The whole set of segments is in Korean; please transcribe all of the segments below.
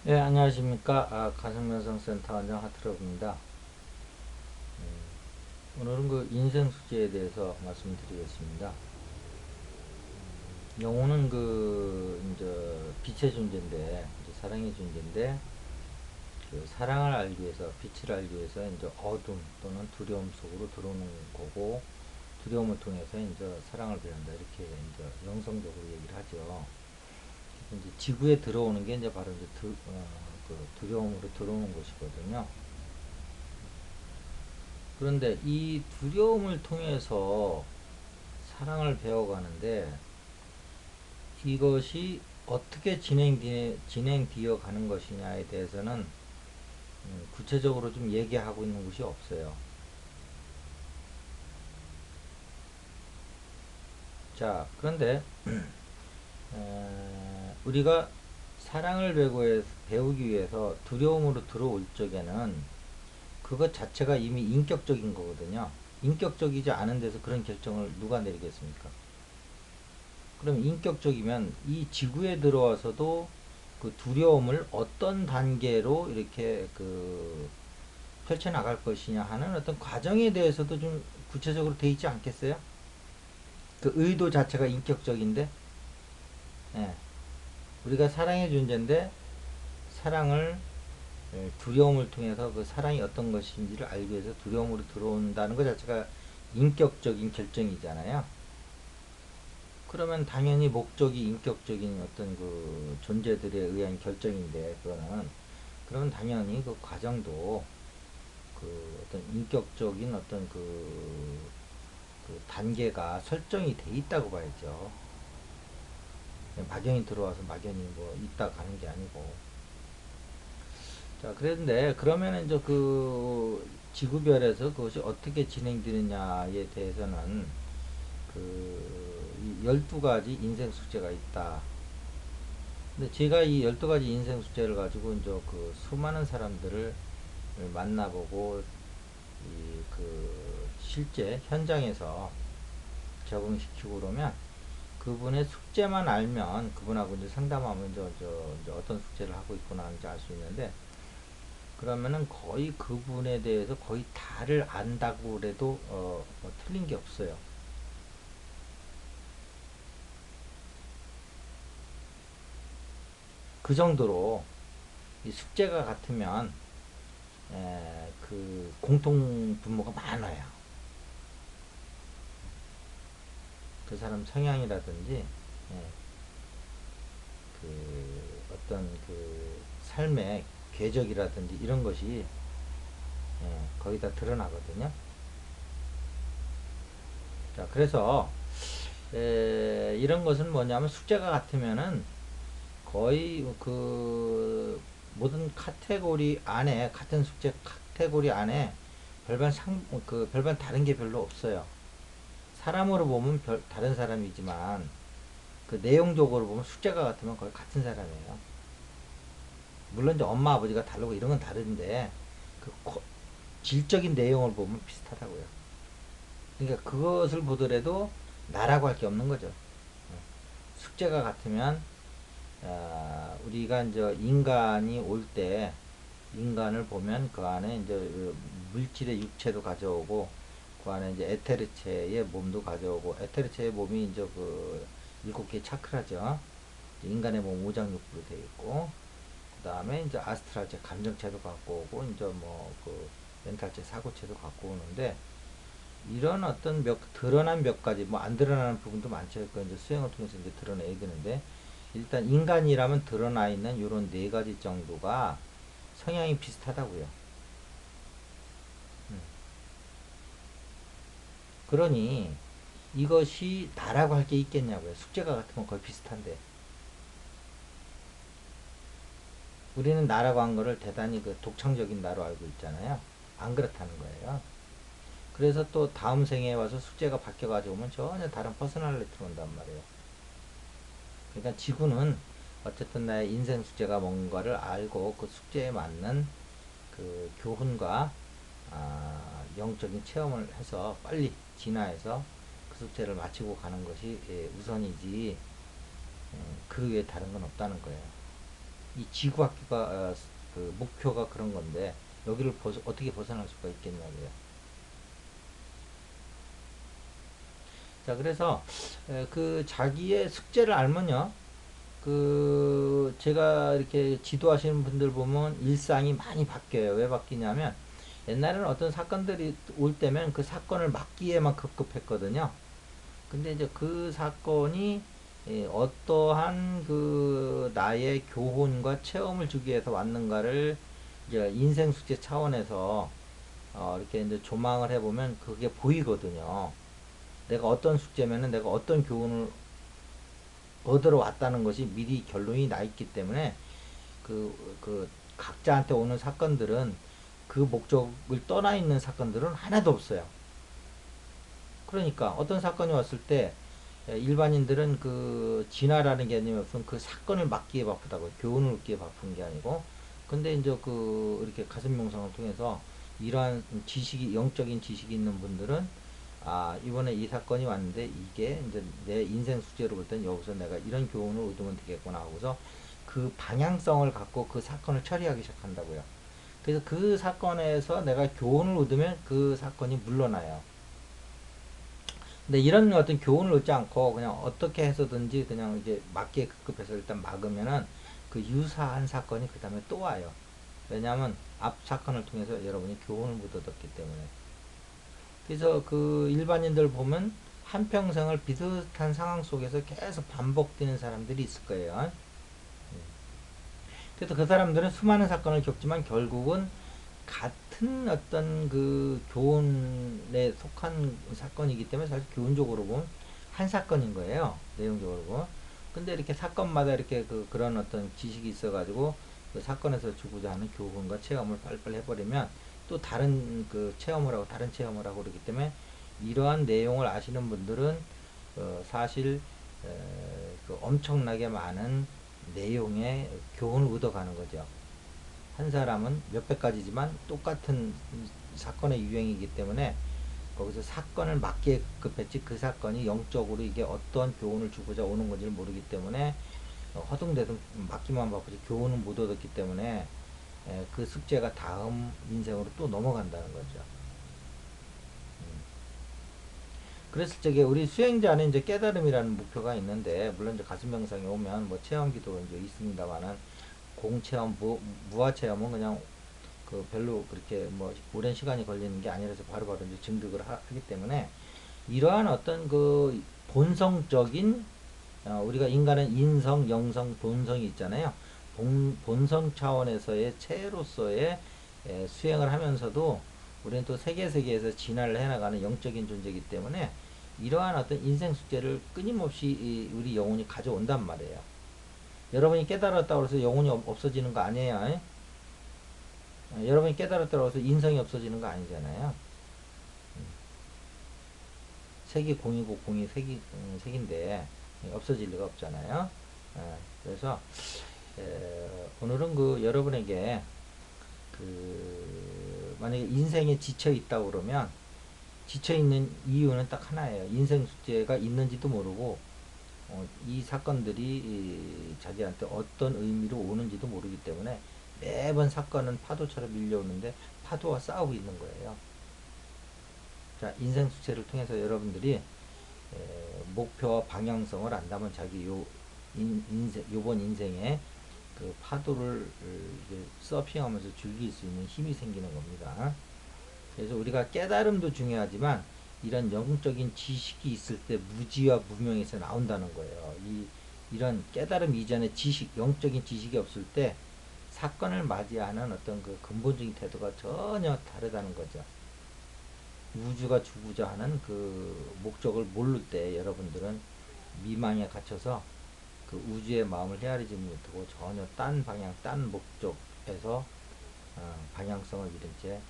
네, 안녕하십니까. 가정명성센터 원장 하트럽입니다. 오늘은 그 인생 숙제에 대해서 말씀드리겠습니다. 영혼은 이제 빛의 존재인데, 이제 사랑의 존재인데, 그 사랑을 알기 위해서, 빛을 알기 위해서 이제 어둠 또는 두려움 속으로 들어오는 거고, 두려움을 통해서 이제 사랑을 배운다. 이렇게 이제 영성적으로 얘기를 하죠. 이제 지구에 들어오는 게 이제 바로 이제 그 두려움으로 들어오는 것이거든요. 그런데 이 두려움을 통해서 사랑을 배워가는데 이것이 어떻게 진행되어 가는 것이냐에 대해서는 구체적으로 좀 얘기하고 있는 곳이 없어요. 자, 그런데 우리가 사랑을 배우기 위해서 두려움으로 들어올 적에는 그것 자체가 이미 인격적인 거거든요. 인격적이지 않은 데서 그런 결정을 누가 내리겠습니까? 그럼 인격적이면 이 지구에 들어와서도 그 두려움을 어떤 단계로 이렇게 그 펼쳐나갈 것이냐 하는 어떤 과정에 대해서도 좀 구체적으로 돼 있지 않겠어요? 그 의도 자체가 인격적인데, 예. 우리가 사랑의 존재인데, 사랑을, 두려움을 통해서 그 사랑이 어떤 것인지를 알기 위해서 두려움으로 들어온다는 것 자체가 인격적인 결정이잖아요. 그러면 당연히 목적이 인격적인 어떤 그 존재들에 의한 결정인데, 그러면 당연히 그 과정도 그 어떤 인격적인 어떤 그 단계가 설정이 돼 있다고 봐야죠. 막연히 들어와서 막연히 뭐 있다 가는 게 아니고. 자, 그런데 그러면 이제 그 지구별에서 그것이 어떻게 진행되느냐에 대해서는 그 12가지 인생 숙제가 있다. 근데 제가 이 12가지 인생 숙제를 가지고 이제 그 수많은 사람들을 만나보고 이 그 실제 현장에서 적응시키고 그러면 그분의 숙제만 알면 그분하고 이제 상담하면 이제 어떤 숙제를 하고 있구나 하는지 알 수 있는데 그러면은 거의 그분에 대해서 거의 다를 안다고 그래도 뭐 틀린 게 없어요. 그 정도로 이 숙제가 같으면 그 공통 분모가 많아요. 그 사람 성향이라든지 그 어떤 그 삶의 궤적이라든지 이런 것이 거의 다 드러나거든요. 자, 그래서 이런 것은 뭐냐면 숙제가 같으면은 거의 그 모든 카테고리 안에 같은 숙제 카테고리 안에 별반 다른 게 별로 없어요. 사람으로 보면 다른 사람이지만 그 내용적으로 보면 숙제가 같으면 거의 같은 사람이에요. 물론 이제 엄마 아버지가 다르고 이런 건 다른데 그 질적인 내용을 보면 비슷하다고요. 그러니까 그것을 보더라도 나라고 할 게 없는 거죠. 숙제가 같으면 우리가 이제 인간이 올 때 인간을 보면 그 안에 이제 물질의 육체도 가져오고 그 안에 이제 에테르체의 몸도 가져오고 에테르체의 몸이 이제 그 7개 차크라죠. 인간의 몸 오장육부로 되어 있고 그 다음에 이제 아스트랄체 감정체도 갖고 오고 이제 뭐 그 멘탈체 사고체도 갖고 오는데 이런 어떤 드러난 몇 가지 뭐 안 드러나는 부분도 많죠. 그 이제 수행을 통해서 이제 드러내야 되는데 일단 인간이라면 드러나 있는 이런 네 가지 정도가 성향이 비슷하다고요. 음. 그러니 이것이 나라고 할 게 있겠냐고요. 숙제가 같으면 거의 비슷한데 우리는 나라고 한 거를 대단히 그 독창적인 나로 알고 있잖아요. 안 그렇다는 거예요. 그래서 또 다음 생에 와서 숙제가 바뀌어가지고 오면 전혀 다른 퍼스널리티로 온단 말이에요. 그러니까 지구는 어쨌든 나의 인생 숙제가 뭔가를 알고 그 숙제에 맞는 그 교훈과 영적인 체험을 해서 빨리 진화해서 그 숙제를 마치고 가는 것이 우선이지 그 외에 다른 건 없다는 거예요. 이 지구학교가 그 목표가 그런 건데 여기를 어떻게 벗어날 수가 있겠냐고요. 자, 그래서 그 자기의 숙제를 알면요. 그 제가 이렇게 지도하시는 분들 보면 일상이 많이 바뀌어요. 왜 바뀌냐면 옛날에는 어떤 사건들이 올 때면 그 사건을 막기에만 급급했거든요. 근데 이제 그 사건이 어떠한 그 나의 교훈과 체험을 주기 위해서 왔는가를 이제 인생 숙제 차원에서 이렇게 이제 조망을 해보면 그게 보이거든요. 내가 어떤 숙제면은 내가 어떤 교훈을 얻으러 왔다는 것이 미리 결론이 나 있기 때문에 그 각자한테 오는 사건들은 그 목적을 떠나 있는 사건들은 하나도 없어요. 그러니까 어떤 사건이 왔을 때 일반인들은 그 진화라는 개념이 없으면 그 사건을 막기에 바쁘다고 교훈을 얻기에 바쁜 게 아니고 근데 이제 그 이렇게 가슴 명상을 통해서 이러한 지식이 영적인 지식이 있는 분들은 아 이번에 이 사건이 왔는데 이게 이제 내 인생 숙제로 볼 땐 여기서 내가 이런 교훈을 얻으면 되겠구나 하고서 그 방향성을 갖고 그 사건을 처리하기 시작한다고요. 그래서 그 사건에서 내가 교훈을 얻으면 그 사건이 물러나요. 근데 이런 어떤 교훈을 얻지 않고 그냥 어떻게 해서든지 그냥 이제 맞게 급급해서 일단 막으면은 그 유사한 사건이 그 다음에 또 와요. 왜냐하면 앞 사건을 통해서 여러분이 교훈을 못 얻었기 때문에. 그래서 그 일반인들 보면 한평생을 비슷한 상황 속에서 계속 반복되는 사람들이 있을 거예요. 그래서 그 사람들은 수많은 사건을 겪지만 결국은 같은 어떤 그 교훈에 속한 사건이기 때문에 사실 교훈적으로 보면 한 사건인 거예요. 내용적으로 보면. 근데 이렇게 사건마다 이렇게 그런 어떤 지식이 있어가지고 그 사건에서 주고자 하는 교훈과 체험을 빨리빨리 해버리면 또 다른 그 체험을 하고 다른 체험을 하고 그렇기 때문에 이러한 내용을 아시는 분들은 사실 그 엄청나게 많은 내용의 교훈을 얻어가는 거죠. 한 사람은 몇백 가지지만 똑같은 사건의 유형이기 때문에 거기서 사건을 맞게 급했지 그 사건이 영적으로 이게 어떠한 교훈을 주고자 오는 건지를 모르기 때문에 허둥대둥 맞기만 바쁘지 교훈은 못 얻었기 때문에 그 숙제가 다음 인생으로 또 넘어간다는 거죠. 그랬을 적에 우리 수행자는 이제 깨달음이라는 목표가 있는데 물론 이제 가슴 명상에 오면 뭐 체험기도 이제 있습니다만은 공체험, 무아체험은 그냥 그 별로 그렇게 뭐 오랜 시간이 걸리는 게 아니라서 바로바로 이제 증득을 하기 때문에 이러한 어떤 그 본성적인 우리가 인간은 인성, 영성, 본성이 있잖아요. 본성 차원에서의 체로서의 수행을 하면서도 우리는 또 세계에서 진화를 해나가는 영적인 존재이기 때문에 이러한 어떤 인생 숙제를 끊임없이 우리 영혼이 가져온단 말이에요. 여러분이 깨달았다고 해서 영혼이 없어지는 거 아니에요. 여러분이 깨달았다고 해서 인성이 없어지는 거 아니잖아요. 색이 공이고 공이 색인데 없어질 리가 없잖아요. 그래서 오늘은 그 여러분에게 그 만약에 인생에 지쳐 있다고 그러면 지쳐 있는 이유는 딱 하나예요. 인생 숙제가 있는지도 모르고 이 사건들이 자기한테 어떤 의미로 오는지도 모르기 때문에 매번 사건은 파도처럼 밀려오는데 파도와 싸우고 있는 거예요. 자, 인생 숙제를 통해서 여러분들이 목표와 방향성을 안다면 자기 요번 인생에 그 파도를 서핑하면서 즐길 수 있는 힘이 생기는 겁니다. 그래서 우리가 깨달음도 중요하지만 이런 영적인 지식이 있을 때 무지와 무명에서 나온다는 거예요. 이런 깨달음 이전에 지식, 영적인 지식이 없을 때 사건을 맞이하는 어떤 그 근본적인 태도가 전혀 다르다는 거죠. 우주가 주고자 하는 그 목적을 모를 때 여러분들은 미망에 갇혀서 그 우주의 마음을 헤아리지 못하고 전혀 딴 방향, 딴 목적에서 방향성을 잃은 채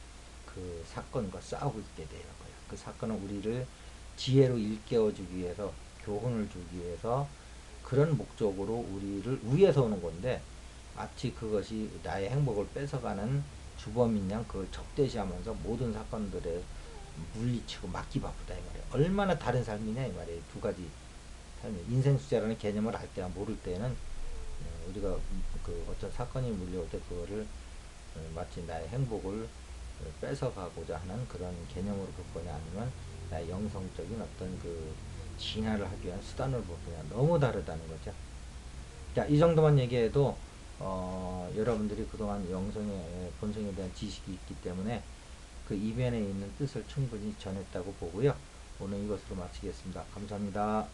그 사건과 싸우고 있게 되는 거예요. 그 사건은 우리를 지혜로 일깨워주기 위해서, 교훈을 주기 위해서 그런 목적으로 우리를 위해서 오는 건데 마치 그것이 나의 행복을 뺏어가는 주범인 양 그걸 적대시하면서 모든 사건들에 물리치고 막기 바쁘다 이 말이에요. 얼마나 다른 삶이냐 이 말이에요. 두 가지 삶이 인생 수제라는 개념을 알 때와 모를 때는 우리가 그 어떤 사건이 물려올 때 그거를 마치 나의 행복을 뺏어가고자 하는 그런 개념으로 볼 거냐, 아니면 나의 영성적인 어떤 그 진화를 하기 위한 수단을 볼 거냐, 너무 다르다는 거죠. 자, 이 정도만 얘기해도 여러분들이 그동안 영성의 본성에 대한 지식이 있기 때문에 그 이면에 있는 뜻을 충분히 전했다고 보고요. 오늘 이것으로 마치겠습니다. 감사합니다.